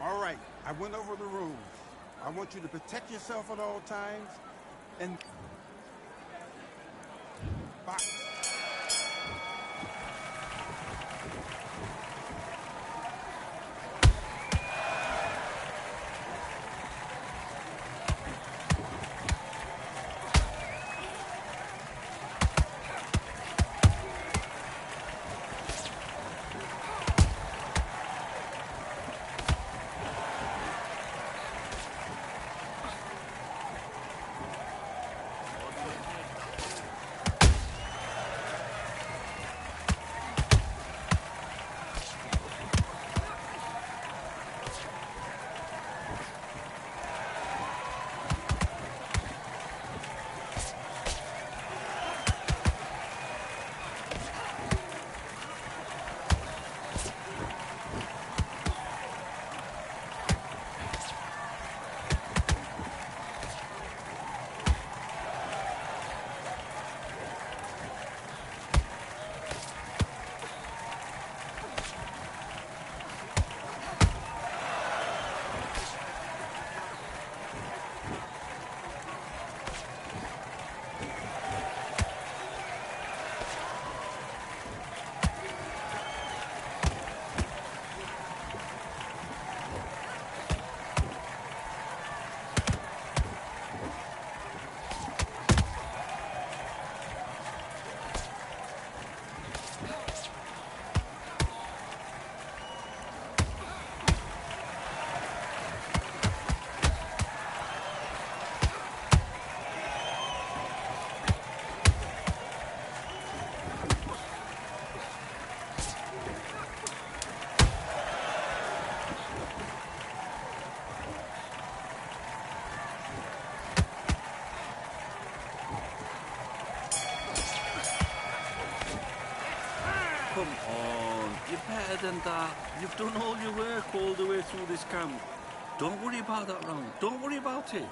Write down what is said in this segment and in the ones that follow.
All right, I went over the rules. I want you to protect yourself at all times and box. Come on, you're better than that. You've done all your work all the way through this camp. Don't worry about that round. Don't worry about it.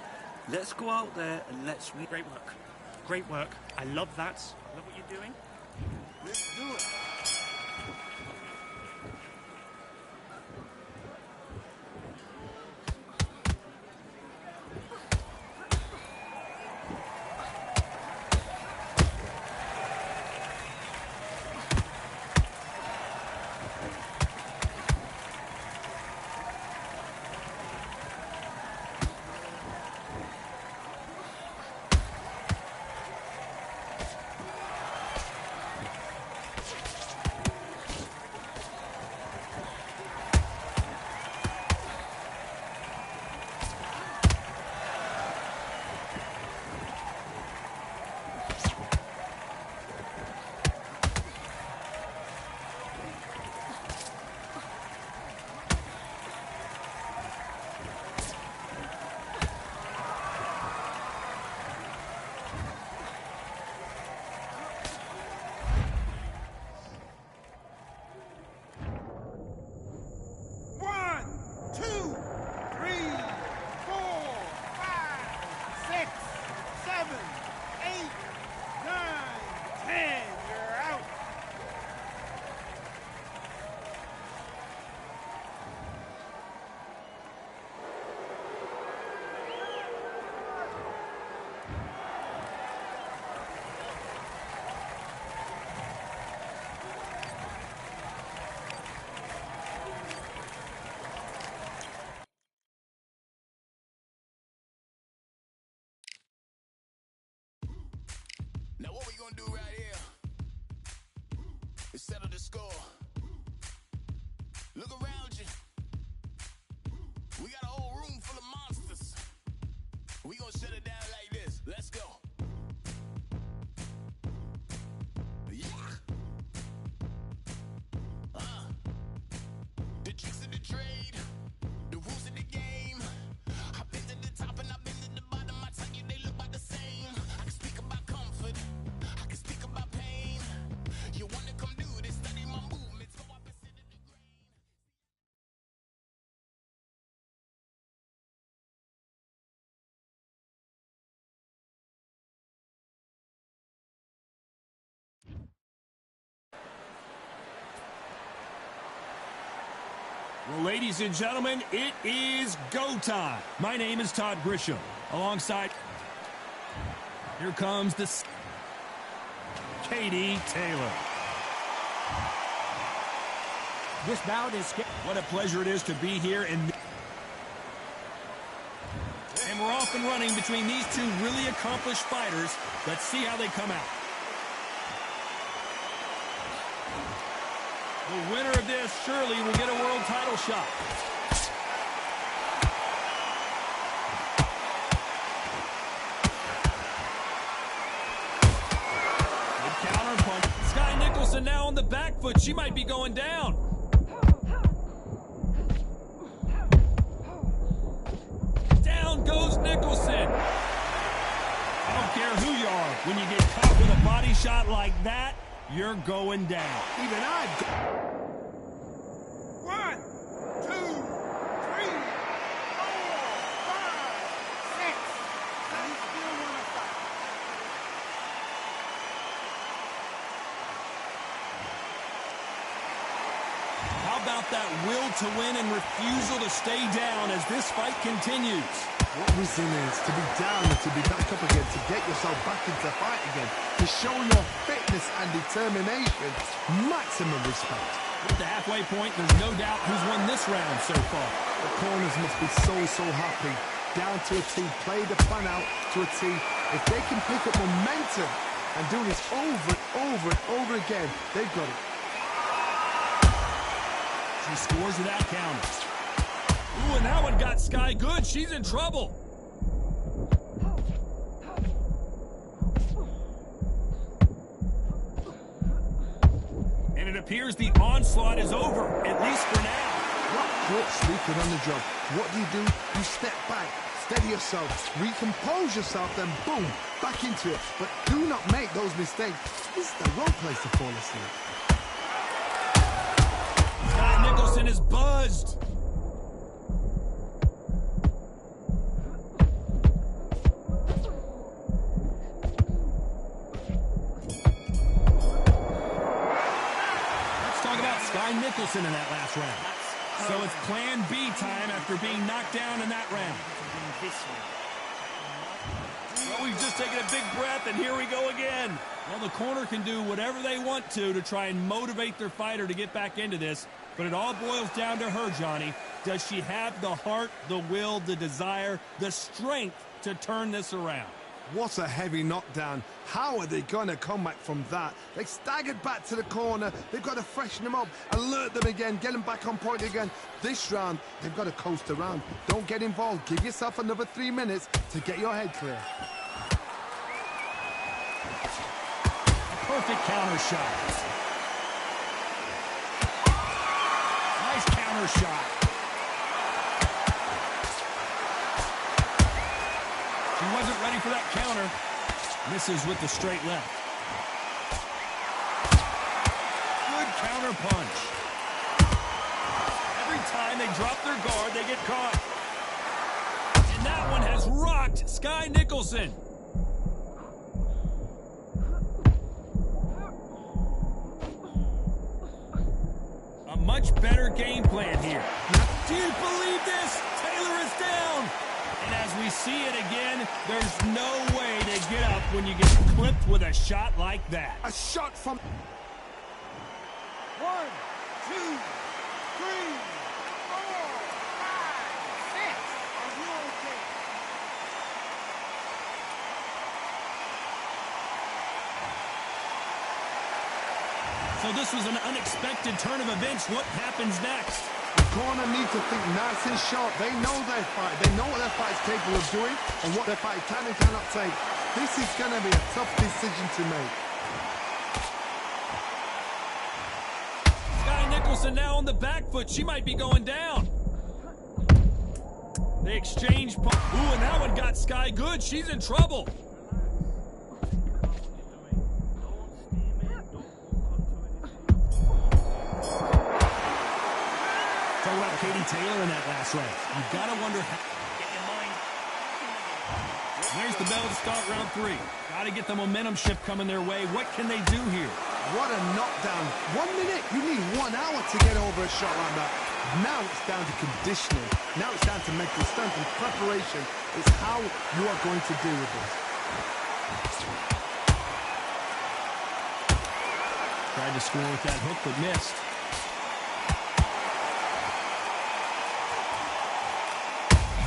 Let's go out there and let's... Great work. Great work. I love that. I love what you're doing. Let's do it. Now what we gonna do right here is settle the score. Look around you. We got a whole room full of monsters. We gonna shut it down like this. Let's go. Yeah. The tricks of the trade, the rules of the game. I've been to the top and I've been to the bottom. I tell you they look about the same. I can speak about comfort. I can speak about pain. You wanna come do this? Study my movements. Go up and sit in the grain. Well, ladies and gentlemen, it is go time. My name is Todd Grisham. Alongside, here comes the Katie Taylor. This bout is... What a pleasure it is to be here. And we're off and running between these two really accomplished fighters. Let's see how they come out. The winner of this surely will get a world title shot. Good counter punch. Sky Nicholson now on the back foot. She might be going down. Down goes Nicholson. I don't care who you are. When you get caught with a body shot like that, you're going down. Even I. 1, 2, 3, 4, 5, 6. And he still want to fight. How about that will to win and refusal to stay down as this fight continues? What resilience to be down and to be back up again, to get yourself back into the fight again, to show your fitness and determination. Maximum respect. At the halfway point, there's no doubt who's won this round so far. The corners must be so happy. Down to a T, play the plan out to a T. If they can pick up momentum and do this over and over and over again, they've got it. She scores without counter. Ooh, and that one got Sky good. She's in trouble. And it appears the onslaught is over, at least for now. Caught sleeping on the job. What do? You step back, steady yourself, recompose yourself, then boom, back into it. But do not make those mistakes. This is the wrong place to fall asleep. Sky Nicholson is buzzed. Sky Nicholson in that last round. So it's plan B time after being knocked down in that round. Well, we've just taken a big breath, and here we go again. Well, the corner can do whatever they want to try and motivate their fighter to get back into this, but it all boils down to her, Johnny. Does she have the heart, the will, the desire, the strength to turn this around? What a heavy knockdown. How are they going to come back from that? They staggered back to the corner. They've got to freshen them up, alert them again, get them back on point again. This round, they've got to coast around. Don't get involved. Give yourself another 3 minutes to get your head clear. A perfect counter shot. Nice counter shot. She wasn't ready for that counter. Misses with the straight left. Good counter punch. Every time they drop their guard, they get caught. And that one has rocked Sky Nicholson. A much better game plan here. Do you believe this? Taylor is down. And as we see it again, there's no way to get up when you get clipped with a shot like that. A shot from... 1, 2, 3, 4, 5, 6. Are you okay? So this was an unexpected turn of events. What happens next? The corner need to think nice and sharp. They know their fight. They know what their fight's capable of doing and what their fight can and cannot take. This is going to be a tough decision to make. Sky Nicholson now on the back foot. She might be going down. They exchange. Ooh, and that one got Sky good. She's in trouble. Talk about Katie Taylor in that last round. You've got to wonder how... There's the bell to start round 3. Got to get the momentum shift coming their way. What can they do here? What a knockdown. 1 minute. You need 1 hour to get over a shot like that. Now it's down to conditioning. Now it's down to mental strength and preparation. It's how you are going to deal with this. Tried to score with that hook, but missed.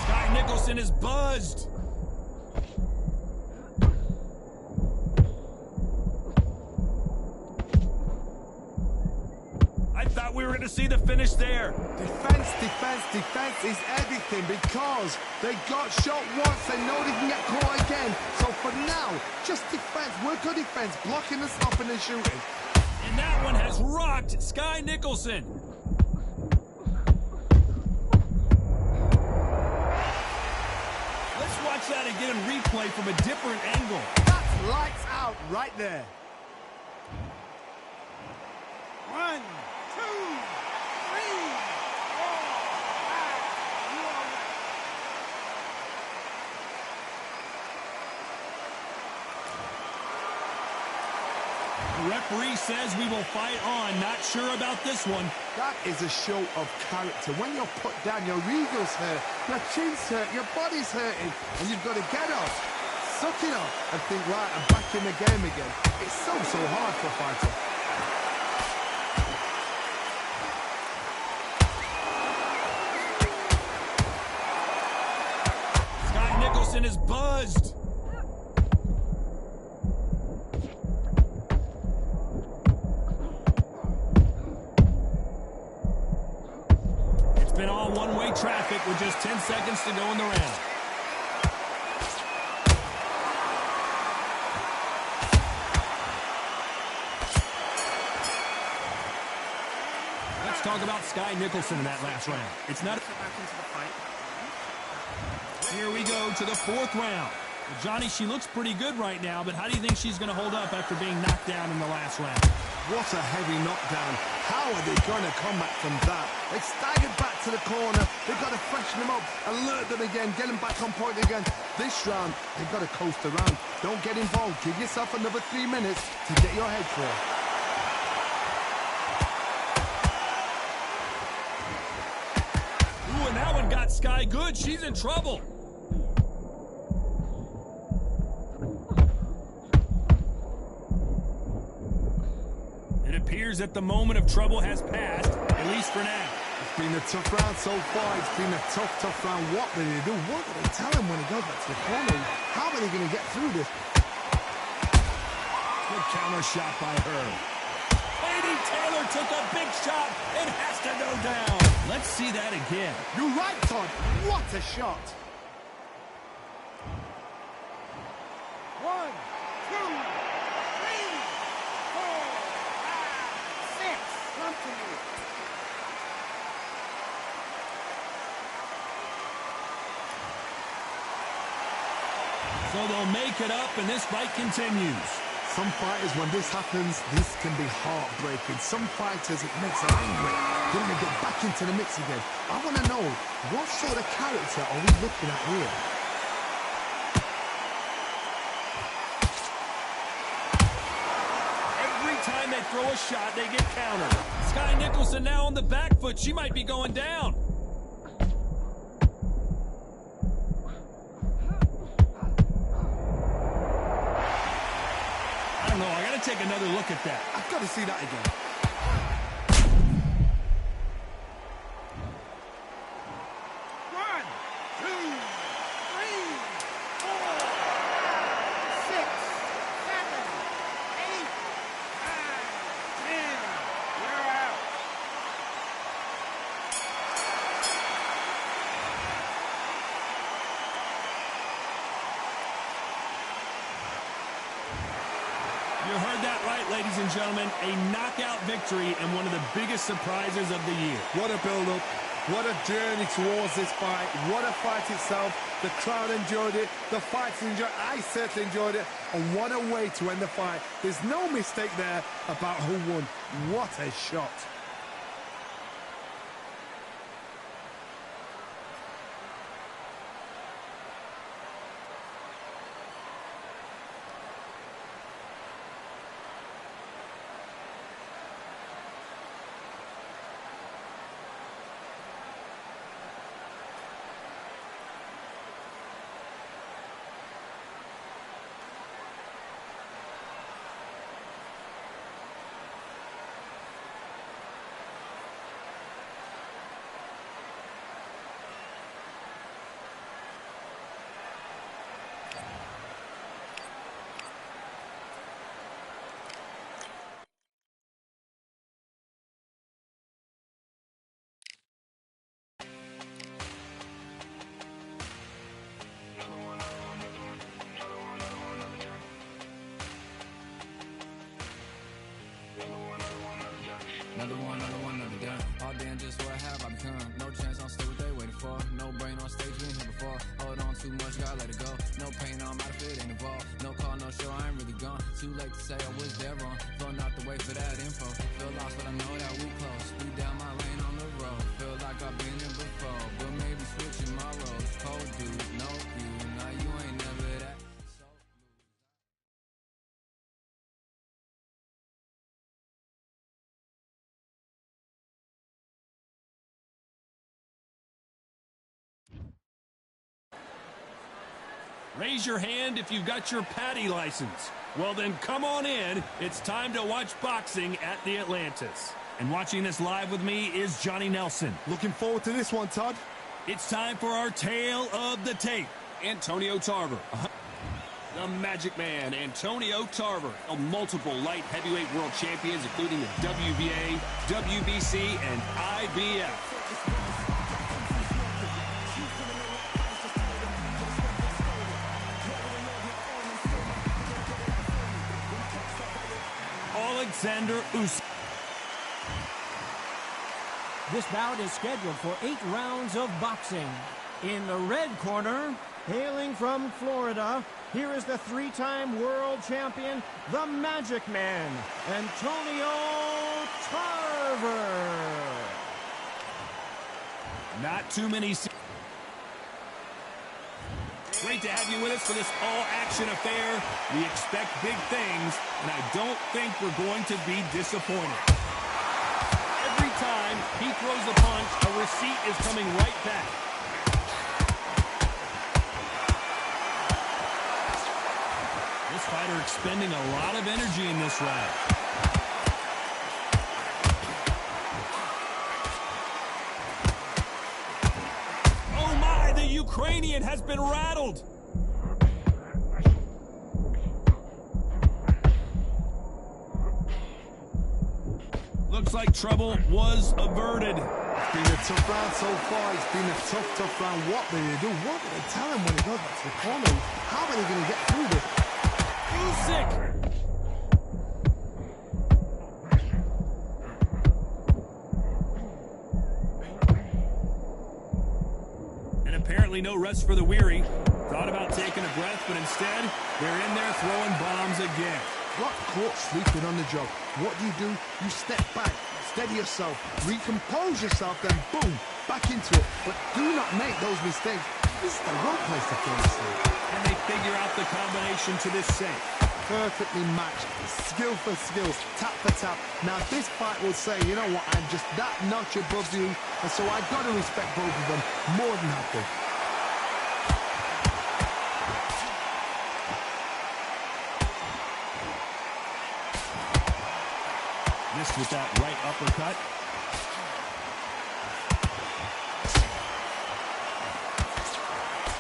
Sky Nicholson is buzzed. I thought we were going to see the finish there. Defense, defense, defense is everything because they got shot once. They know they can get caught again. So for now, just defense. Work on defense, blocking and stopping and shooting. And that one has rocked Sky Nicholson. Let's watch that again and replay from a different angle. That's lights out right there. 1, 2, 3, 4, 5. You all right? The referee says we will fight on. Not sure about this one. That is a show of character. When you're put down, your ego's hurt, your chin's hurt, your body's hurting, and you've got to get up, suck it up, and think, right, I'm back in the game again. It's so hard for a fighter. Sky Nicholson is buzzed. It's been all one-way traffic with just 10 seconds to go in the round. Let's talk about Sky Nicholson in that last round. It's not... Back into the fight. Here we go to the fourth round. Well, Johnny, she looks pretty good right now, but how do you think she's going to hold up after being knocked down in the last round? What a heavy knockdown. How are they going to come back from that? They staggered back to the corner. They've got to freshen them up, alert them again, get them back on point again. This round, they've got to coast around. Don't get involved. Give yourself another 3 minutes to get your head clear. Ooh, and that one got Sky good. She's in trouble. It appears that the moment of trouble has passed, at least for now. It's been a tough round so far. It's been a tough round. What do they do? What do they tell him when he goes back to the corner? How are they going to get through this? Good counter shot by her. Lady Taylor took a big shot and has to go down. Let's see that again. You're right, Todd. What a shot. 1, 2, 3, 4, 5, 6. Come to me. So they'll make it up, and this fight continues. Some fighters, when this happens, this can be heartbreaking. Some fighters, it makes them angry. They want to get back into the mix again. I want to know, what sort of character are we looking at here? Every time they throw a shot, they get countered. Sky Nicholson now on the back foot. She might be going down. I don't know. I got to take another look at that. I've got to see that again. 1, 2, 3, 4, 6, 7, 8, 9, 10. You're out. You heard that right, ladies and gentlemen. A knockout victory and one of the biggest surprises of the year. What a build-up. What a journey towards this fight. What a fight itself. The crowd enjoyed it. The fighters enjoyed it. I certainly enjoyed it. And what a way to end the fight. There's no mistake there about who won. What a shot. too much, gotta let it go. No pain, I'm out of it, ain't involved. No call, no show, I ain't really gone. Too late to say I was there wrong. Don't have to wait for that info. Feel lost, but I know that we close. Speed down my lane on the road. Feel like I've been here before, but maybe switching my roles. Cold dude, no you, now you ain't never that. Raise your hand if you've got your Patty license. Well, then come on in. It's time to watch boxing at the Atlantis. And watching this live with me is Johnny Nelson. Looking forward to this one, Todd. It's time for our tale of the tape. Antonio Tarver. The Magic Man, Antonio Tarver. Multiple light heavyweight world champions, including the WBA, WBC, and IBF. Alexander Usyk. This bout is scheduled for 8 rounds of boxing. In the red corner, hailing from Florida, here is the 3-time world champion, the Magic Man, Antonio Tarver. Not too many. Great to have you with us for this all-action affair. We expect big things, and I don't think we're going to be disappointed. Every time he throws a punch, a receipt is coming right back. This fighter expending a lot of energy in this round. Ukrainian has been rattled. Looks like trouble was averted. It's been a tough round so far. It's been a tough round. What will they do? What will they tell him when he goes back to the corner? How are they going to get through this? Usyk. Apparently no rest for the weary. Thought about taking a breath, but instead, they're in there throwing bombs again. Got caught sleeping on the job. What do? You step back, steady yourself, recompose yourself, then boom, back into it. But do not make those mistakes. This is the wrong place to fall asleep. And they figure out the combination to this save. Perfectly matched, skill for skill, tap for tap. Now this fight will say, you know what, I'm just that notch above you, and so I got to respect both of them more than happy. Missed with that right uppercut.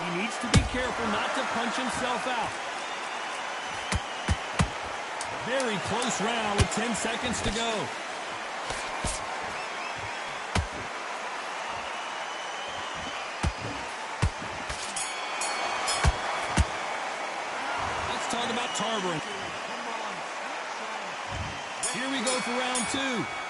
He needs to be careful not to punch himself out. Very close round with 10 seconds to go. Let's talk about Tarver. Here we go for round 2.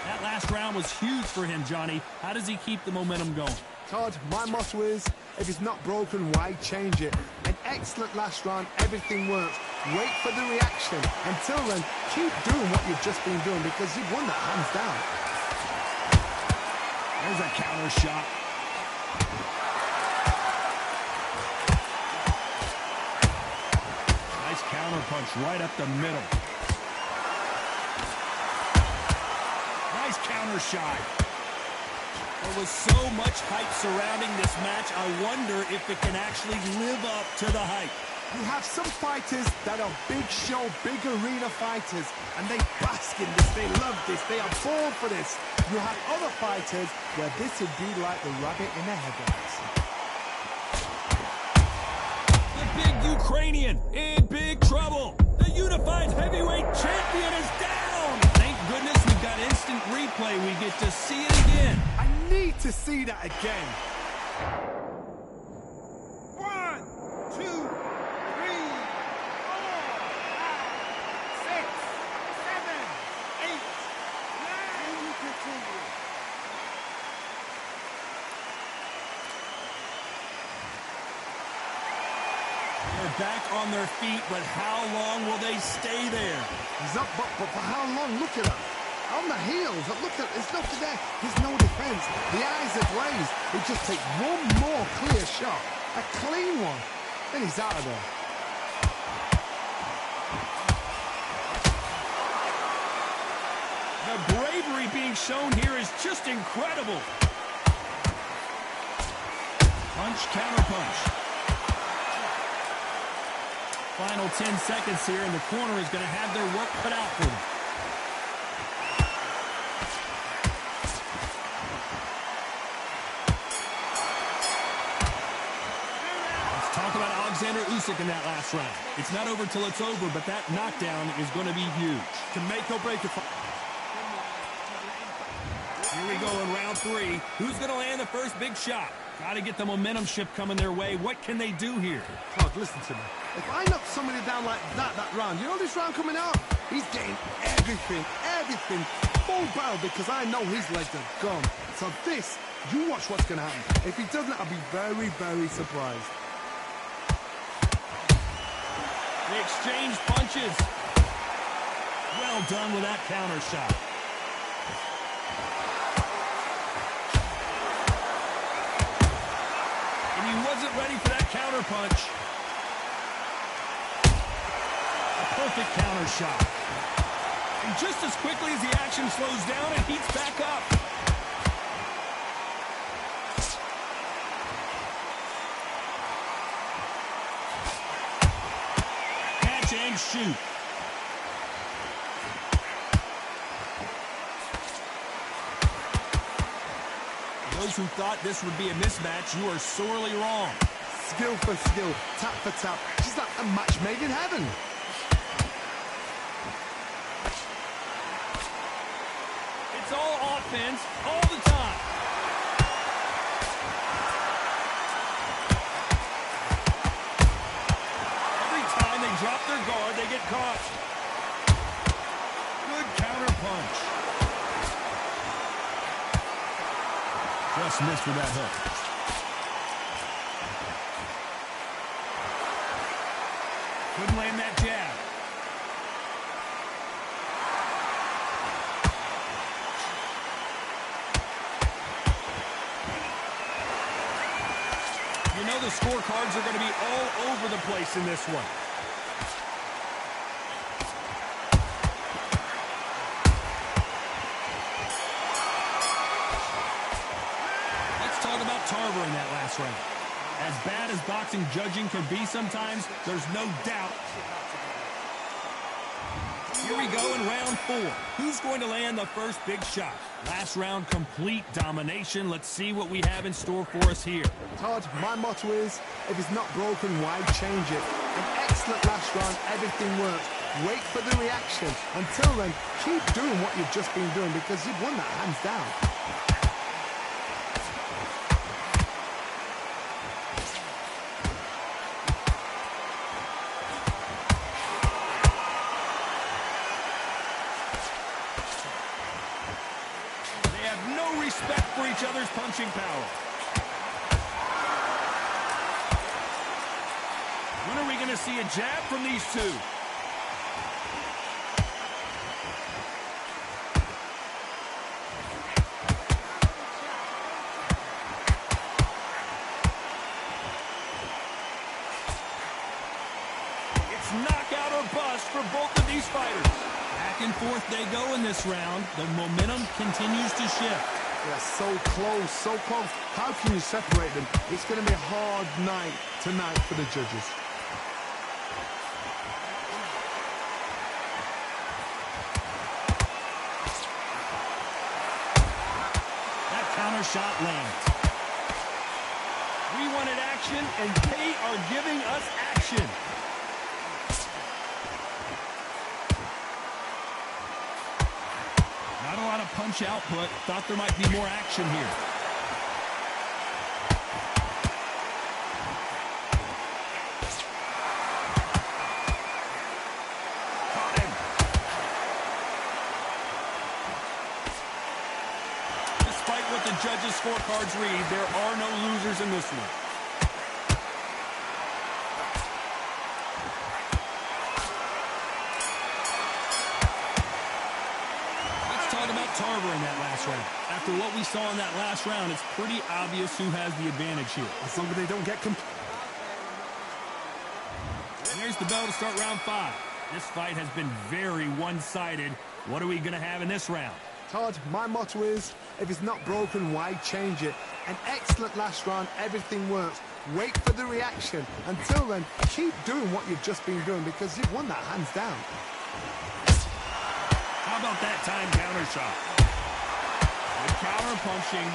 That last round was huge for him, Johnny. How does he keep the momentum going? Todd, my motto is, if it's not broken, why change it? An excellent last round, everything works. Wait for the reaction. Until then, keep doing what you've just been doing because you've won that hands down. There's a counter shot. Nice counter punch right up the middle. Nice counter shot. There was so much hype surrounding this match, I wonder if it can actually live up to the hype. You have some fighters that are big show, big arena fighters, and they bask in this, they love this, they are born for this. You have other fighters where this would be like the rabbit in the headlights. The big Ukrainian in big trouble. The unified heavyweight champion is down. Thank goodness we've got instant replay. We get to see it again. I need to see that again. 1, 2, 3, 4, 5, 6, 7, 8, 9. You continue. are back on their feet, but how long will they stay there? He's up, but for how long? Look at him. On the heels. Look at, it's not there. There's no defense. The eyes are glazed. He just takes one more clear shot. A clean one. Then he's out of there. The bravery being shown here is just incredible. Punch, counter punch. Final 10 seconds here, and the corner is going to have their work cut out for them. Let's talk about Alexander Usyk in that last round. It's not over till it's over, but that knockdown is going to be huge. Can make or break a fight. Here we go in round 3. Who's going to land the first big shot? Got to get the momentum shift coming their way. What can they do here? Todd, listen to me. If I knock somebody down like that round, you know this round coming out? He's getting everything, full barrel, because I know his legs are gone. So this, you watch what's going to happen. If he doesn't, I'll be very, very surprised. They exchange punches. Well done with that counter shot. He wasn't ready for that counter punch. A perfect counter shot. And just as quickly as the action slows down, it heats back up. Catch and shoot. Those who thought this would be a mismatch, you are sorely wrong. Skill for skill, tap for tap. Just like a match made in heaven. It's all offense, all the time. Every time they drop their guard, they get caught. Good counter punch. Just missed with that hook. Couldn't land that jab. You know the scorecards are going to be all over the place in this one. Tarver in that last round. As bad as boxing judging can be sometimes, there's no doubt. Here we go in round 4. Who's going to land the first big shot? Last round, complete domination. Let's see what we have in store for us here. Todd, my motto is, if it's not broken, why change it? An excellent last round, everything works. Wait for the reaction. Until then, keep doing what you've just been doing, because you've won that hands down. Respect for each other's punching power. When are we going to see a jab from these two? It's knockout or bust for both of these fighters. Back and forth they go in this round. The momentum continues to shift. Yeah, so close, so close. How can you separate them? It's going to be a hard night tonight for the judges. That counter shot lands. We wanted action, and they are giving us action. Not a lot of punch output. Thought there might be more action here. Caught him. Despite what the judges' scorecards read, there are no losers in this one. about Tarver in that last round? After what we saw in that last round, it's pretty obvious who has the advantage here. As long as they don't get And there's the bell to start round 5. This fight has been very one-sided. What are we going to have in this round? Todd, my motto is, if it's not broken, why change it? An excellent last round, everything works. Wait for the reaction. Until then, keep doing what you've just been doing because you've won that hands down. How about that time counter shot? Good counter punching.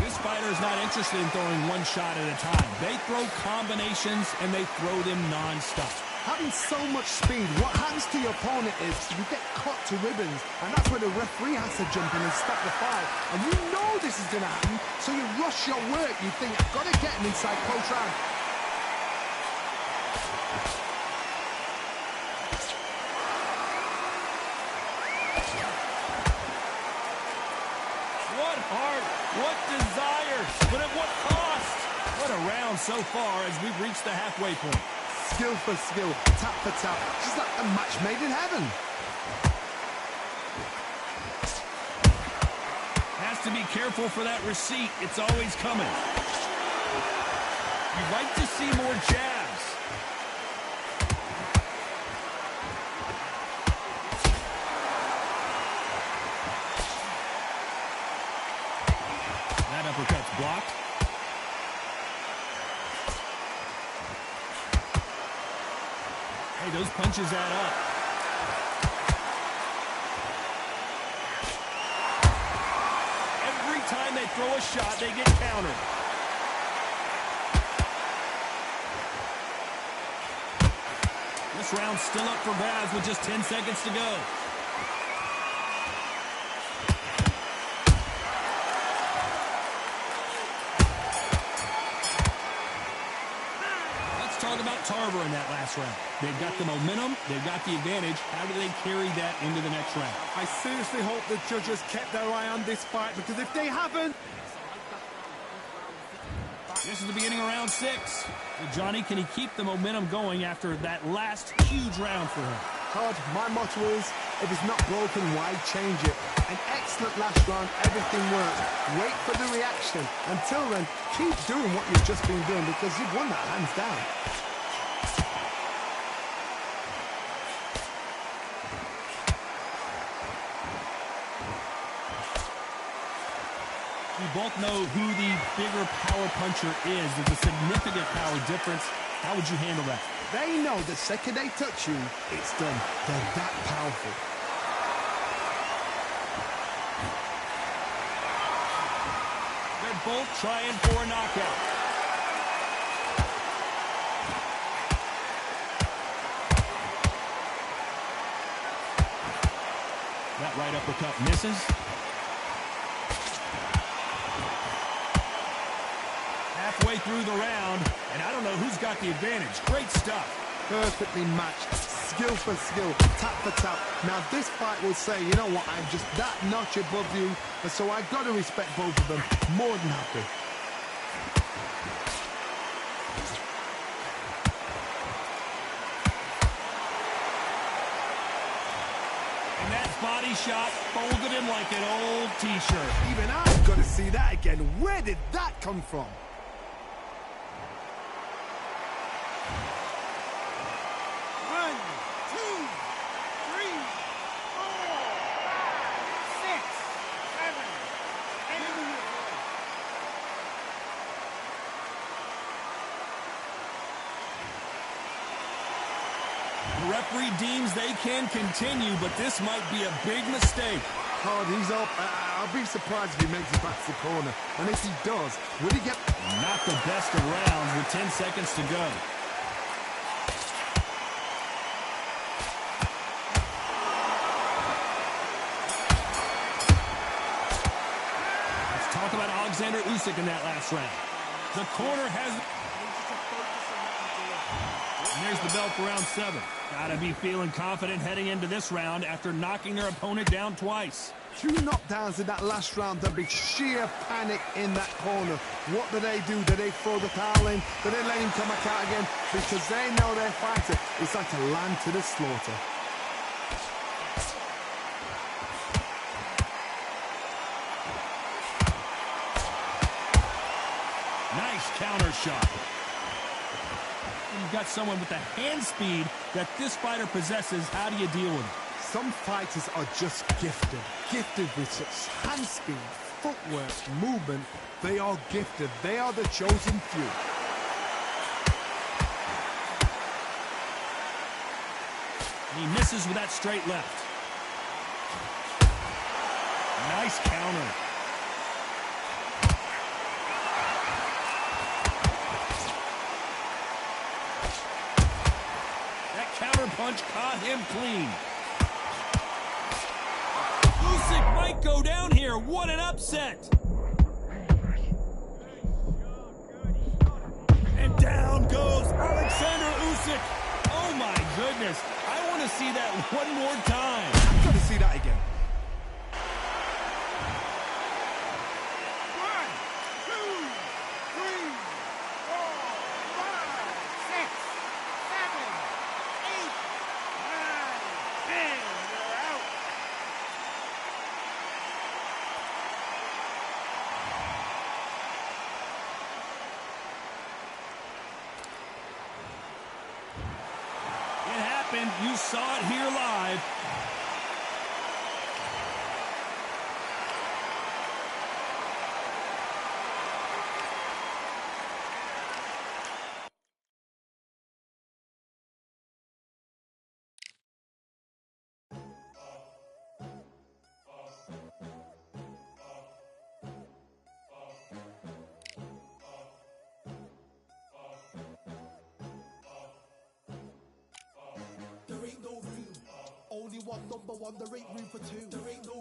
This fighter is not interested in throwing one shot at a time. They throw combinations and they throw them non-stop. Having so much speed, what happens to your opponent is you get cut to ribbons, and that's where the referee has to jump in and stop the fight. And you know this is going to happen, so you rush your work. You think, I've got to get him inside close round. What heart, what desire, but at what cost? What a round so far as we've reached the halfway point. Skill for skill, tap for tap, just like a match made in heaven. Has to be careful for that receipt. It's always coming. You'd like to see more jabs. That uppercut's blocked. Hey, those punches add up. Every time they throw a shot, they get countered. This round's still up for grabs with just 10 seconds to go. Talk about Tarver in that last round. They've got the momentum, they've got the advantage. How do they carry that into the next round? I seriously hope the judges kept their eye on this fight, because if they haven't... This is the beginning of round 6. Johnny, can he keep the momentum going after that last huge round for him? Todd, my motto is, if it's not broken, why change it? An excellent last round, everything works. Wait for the reaction. Until then, keep doing what you've just been doing because you've won that hands down. We both know who the bigger power puncher is. There's a significant power difference. How would you handle that? They know the second they touch you, it's done. They're that powerful. They're both trying for a knockout. That right uppercut misses. Halfway through the round, and I don't know who's got the advantage. Great stuff. Perfectly matched, skill for skill, tap for tap. Now this fight will say, you know what, I'm just that notch above you, and so I've got to respect both of them. More than happy. And that body shot folded him like an old t-shirt. Even I've got to see that again. Where did that come from? The referee deems they can continue, but this might be a big mistake. Hard, he's up. I'll be surprised if he makes it back to the corner. And if he does, will he get... Not the best of rounds with 10 seconds to go. Let's talk about Alexander Usyk in that last round. The corner has... And there's the bell for round 7. Gotta be feeling confident heading into this round after knocking their opponent down twice. 2 knockdowns in that last round. There'll be sheer panic in that corner. What do? Do they throw the towel in? Do they let him come back out again? Because they know their fighter is like a lamb to the slaughter. Nice counter shot. You've got someone with the hand speed that this fighter possesses. How do you deal with it? Some fighters are just gifted. Gifted with such hand speed, footwork, movement. They are gifted. They are the chosen few. He misses with that straight left. Nice counter. That counter punch caught him clean. Usyk might go down here. What an upset. And down goes Alexander Usyk. Oh my goodness. I want to see that one more time. I've got to see that again. 1, 2, 3, 4, 5, 6, 7, 8, 9, 10. You're out. It happened. You saw it here live.